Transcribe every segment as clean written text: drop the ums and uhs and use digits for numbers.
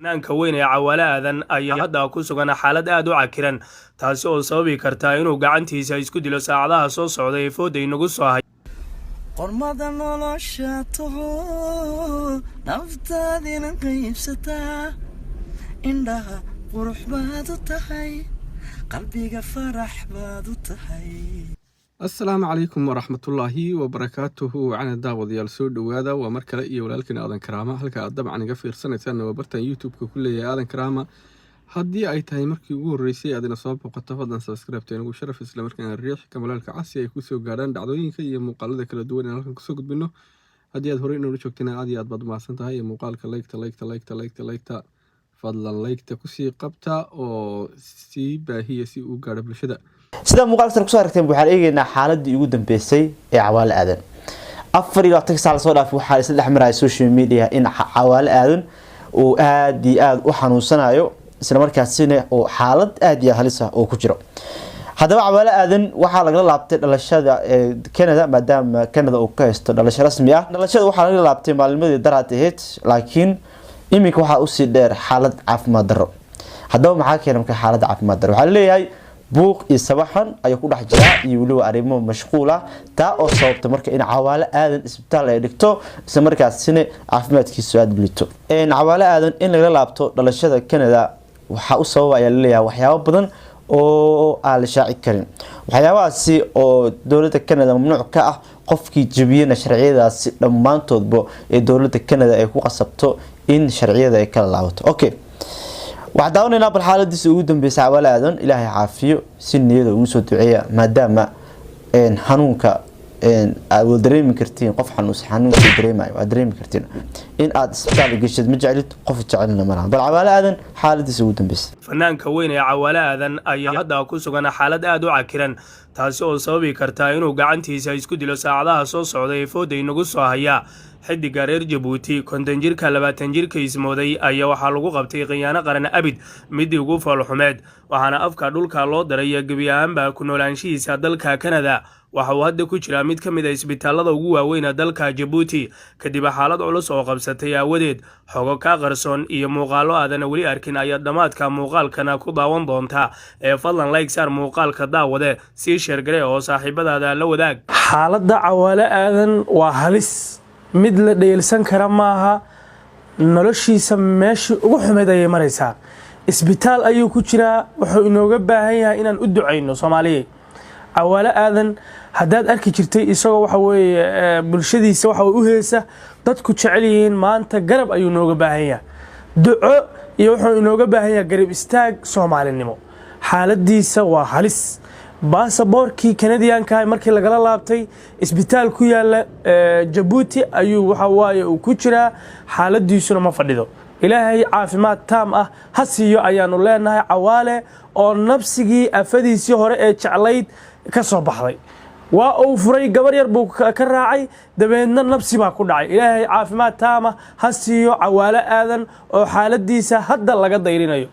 fanaanka weyn ee Cawaale Aadan ayaa hadda ku sugan xaalad aad u cakiran taasi oo sababi karta inuu gacantiisa isku dilo saacadaha soo socda ee fooday nagu soo hay qormada nolosha toho naftaadina qaybsata indhaha qurux baad u tahay qalbiga farax baad u tahay. السلام عليكم ورحمة الله وبركاته وعنا داود يالسود وهذا ومركلة إيه ولكن آذان كرامة هلك أدب عن قفير سنة وبرتن يوتيوب كل آذان كرامة هدي أي تاي مركي يقول رئيسي أدينا صوب وقد تفضل سبسكرايب تاني وشرف إسلام مركنا الريح كمال الكعاسي يكوسو قاران دعوين كي مقالدة كلا دواني لكن كسو قد منه هدي أدهورين ونشوكتنا عادي أدبض مع سنتها هي مقالك لايكتا فضلا لايكتا كسي قبتا أو سي باهي سي وقارب لشدا sida muuqaalkan ku soo aragteen waxaan eegaynaa xaaladii ugu dambeysay ee Cawaale Aadan 24 saac soo dhaaf waxa isla dhexmaray social media in Cawaale Aadan oo aad iyo aad u xanuunsanayo isla markaasina oo xaalad aad iyo halis ah oo ku jiro hadaba Cawaale Aadan waxa laga laabtay dhalashada Canada maadaama Canada uu ka haysto dhalasho rasmi ah dhalashada waxa laga laabtay maalmadii daraateed laakiin iminka waxa uu si dheer xaalad caafimaad darro hadaba maxaa keenay xaalad caafimaad darro waxa leeyahay buuq iyo sabaxan ay ku dhex jira iyo waliba arrimo mashquul ah taa oo sababta marka in Cawaale Aadan isbitaal ay dhigto isla markaasina caafimaadkiisu aad bilito Cawaale Aadan in laga laabto dhalashada Canada waxa uu sababaya leeyahay waxyaabo badan oo aan la shaaci karin waxyaabahaasi oo dawladda Canada mamnuuc ka ah qofkii jabiyana sharciyadaasi dhammaantoodba ee dawladda Canada ay ku qasabto in sharciyada ay kala laabato okay waxdaawna bal xaaladiisa ugu dambeysay Cawaale Aadan Ilaahay caafiyo si niyada ugu soo duceeya maadaama xanuunka aad dareemi kartiin qof xanuunka dareemayo aad dareemi kartiin in aad isbitaal gashid ma jeclid qof jecelna ma laha bal Cawaale Aadan xaaladiisa ugu dambeysay fanaanka weyn ee Cawaale Aadan ayaa hadda ku sugan xaalad aad u cakiran taasi oo sababi karta inuu gacantiisa isku dilo saacadaha soo socda ee fooday nagu soo haya xiddiga reer Jabuuti konton jirka 20 jirka ismooday ayaa waxa lagu qabtay qiyaano qaran abid midii ugu falxumeed waxaana afka dhulka loo daray gabi ahaanba ku noolaanshihiisa dalka Canada waxa uu hadda ku jira mid ka mid ah isbitaalada ugu waaweyn dalka Jabuuti kadib xaalad culus oo qabsatay awadeed xogo ka qarsoon iyo muuqaalo aadan wali arkin ayaa dhamaadka muuqaalkana ku daawan doonta ee fadlan like saar muuqaalka daawade si share gare oo saaxiibadaada la wadaag xaaladda Cawaale Aadan waa halis mid la dheelsan kara maaha noloshiisa meeshii ugu xumeed ay maraysaa isbitaal ayuu ku jiraa wuxuu inooga baahan yahay inaan u duceyno Soomaaliyeed Cawaale Aadan hadaad arki jirtay isagoo waxa weeye bulshadiisa waxa uu heesa dadku jecel yihiin maanta garab ayuu inooga baahan yahay duco iyo wuxuu inooga baahan yahay garab istaag Soomaalinimo xaaladiisa waa halis baasaboorkii Canadianka markii laga laabtay isbitaal ku yaala Jabuuti ayuu waxa waaye uu ku jira xaaladiisuna ma fadhido Ilaahay caafimaad taam ah ha siiyo ayaanu leenahay Cawaale oo nafsigii afadiisii hore ee jeclayd ka soo baxday waa uu furay gabar yar buu ka raacay dabeedna nafsi baa ku dhacay Ilaahay caafimaad taam ah ha siiyo Cawaale Aadan oo xaaladiisa hadda laga dayrinayo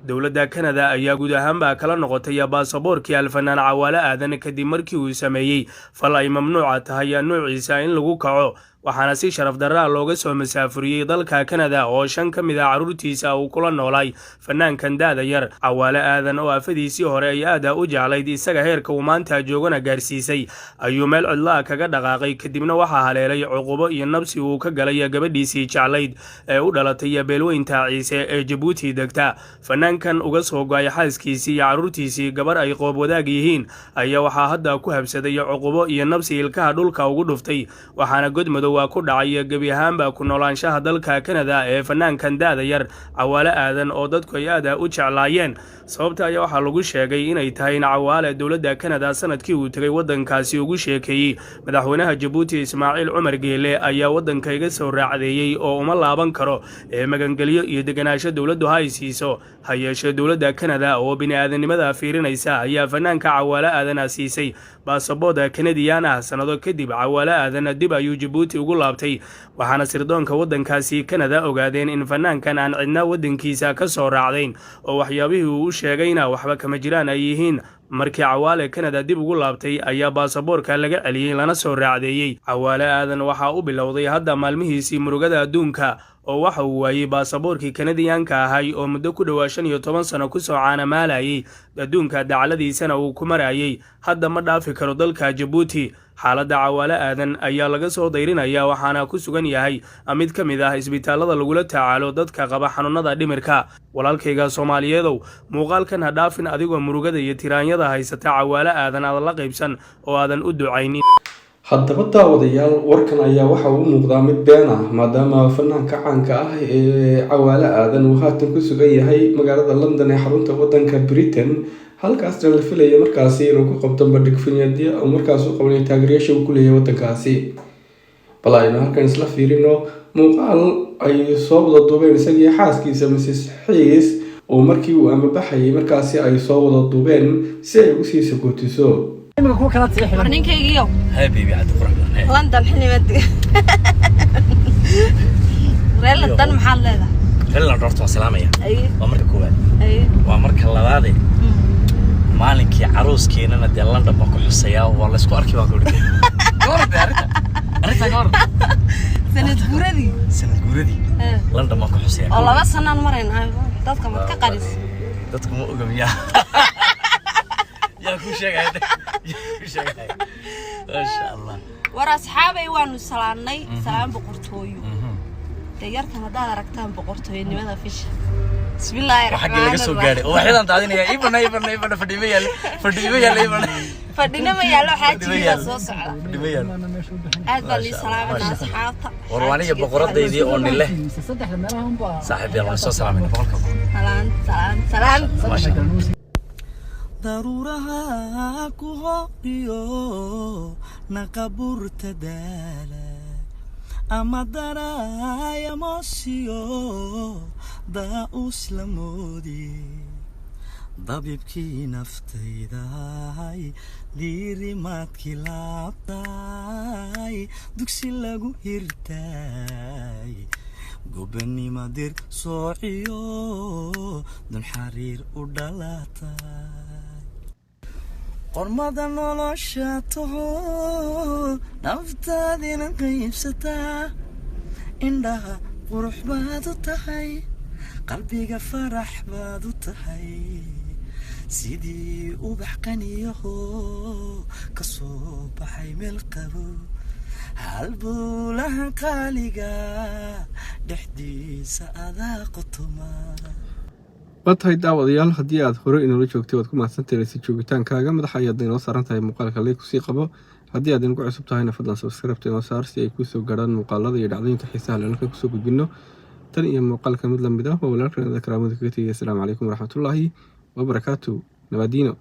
dawladda Canada ayaa guud ahaanba kala noqotay baasaboorkii alfanaan Cawaale Aadan kadib markii uu sameeyay fal ay mamnuuc tahay nuuciisa in lagu kaco waxaana si sharaf darro looga soo masaafuriyay dalka Canada oo shan ka mid ah carruurtiisa uu kula noolay fanaankan daada yar Cawaale Aadan oo afadiisii hore ay aad u jeclayd isaga heerka uu maanta joogana gaarsiisay ayuu meel cidla kaga dhaqaaqay kadibna waxa haleelay cuqubo iyo nabsi uu ka galay gabadhiisii jeclayd ee u dhalatay beelweynta Ciise ee Jabuuti degta fanaankan uga soo go'ay xaaskiisii iyo carruurtiisii gabar ay qoob wadaag yihiin ayaa waxa hadda ku habsaday cuqubo iyo nabsi ilkaha dhulka ugu dhuftay waxaana godmado waa ku dhacay gabi ahaanba ku noolaanshaha dalka Canada ee fanaankan daada yar Cawaale Aadan oo dadku ay aad u jeclaayeen sababta ayaa waxa lagu sheegay inay tahay in Cawaale dawladda Canada sanadkii uu tagay wadankaasi ugu sheekeeyay madaxweynaha Jabuuti Ismaaciil Cumar Geele ayaa wadanka iga soo raacdeeyay oo uma laaban karo ee magangeliyo iyo deganaansho dawladdu haysiiso hayeeshee dawladda Canada oo bini'aadanimada fiirinaysa ayaa fanaanka Cawaale Aadan siisay baasaboorka Canadian ah sanado kadib Cawaale Aadan dib ayuu Jabuuti ugu laabtay waxaana sirdoonka waddankaasi Kanada ogaadeen in fanaankan aan cidna waddankiisa ka soo raacdayn oo waxyaabihii uu sheegayna waxba kama jiraan ay yihiin markii Cawaale Kanada dib ugu laabtay ayaa baasaboorka laga celiyay lana soo raacdeeyay Cawaale Aadan waxa uu bilowday hadda maalmihiisii murugada adduunka oo waxa uu waayay baasaboorkii Kanadiyaanka ahay oo muddo ku dhawaa 15 sano ku soo caanamaalayay adduunka dacaladiisana uu ku marayay hadda ma dhaafi karo dalka Djibouti xaaladda Cawaale Aadan ayaa laga soo dayrinaya waxaana ku sugan yahay mid ka mid ah isbitaalada lagula tacaalo dadka qaba xanuunada dhimirka walaalkayga Soomaaliyeedow muuqaalkan ha dhaafin adigoo murugada iyo tiraanyada haysata Cawaale Aadan aad la qaybsan oo aadan u ducaynin haddaba daawadayaal warkan ayaa waxa uu muuqdaa mid been ah maadaama fanaanka caanka ah ee Cawaale Aadan uu haatan ku sugan yahay magaalada London ee xarunta waddanka Britain halkaasna la filayo markaasi inuu ku qabto bandhig faneedyo oo markaas uu qabanay taageerayaasha uu ku leeyahay waddankaasi bal aynu halkan isla fiirino muuqaal ay soo wada duubeen isagii xaaskiisa Mrs. Xiis oo markii uu amabaxayay markaasi ay soo wada duubeen si ay ugu sii sagootiso warninkaygiyo habibi عاد قرحنا London xilibadi reer London maxaa leedahay reer London horta salaamaya waa marka koowaad waa marka labaad maalinkii caruuskeena dee London ba ku xusayaa waa la isku arki waa gurigay goorda arrinta sanad guuradii London ma ku xusayaa oo 2 sano marayna dadka mad ka qaris dadku ma ogamiya يا كل شيء هذا ما شاء الله ورا أصحابي وانو سلامني سلام بقرطويو تيارك هذا ركتان بقرطويو نمدا فيش بسم الله الرحمن الرحيم وحق لقى سو واحد انت عادين يا ابن فدينا ما يالو حاجه سو سعده فديميال aad baa li salaamada asxaabta warwaaniga boqoradeedii oo nile saaxiib yalla soo salaamin boqolka salaan ma sha Allah daruuraha ku horiyo naqaburta daala ama daraya moosiyo daa uslamoodi dabibkii naftaydahay liirimaadkii laabtay dugsi lagu hirtay gobanima dir soociyo dun xariir u dhalatay qormada nolosha taho naftaadina qaybsataa indhaha qurux baad u tahay qalbiga farax baad u tahay sidii ubax qaniyaho ka soo baxay meel qabo halbulaha qaaliga dhexdiisa adaa qotoma watahay daawadayaal haddii aad hore inoola joogtay waad ku mahadsantahay si joogitaankaaga madaxa ayaad inoo saaran tahay muuqaalka leey kusii qabo haddii aad inagu cusub tahayna fadlan subscribe inoo saar si ay kuu soo gaaraan muuqaalada iyo dhacdooyinka xiisaha leh halka kusoo gudbino tan iyo muuqaalka mid lamid ah waa walaalkan karaamada kaga tegaya asalaamu calaykum waraxmatullaahi wabarakaatu nabadiino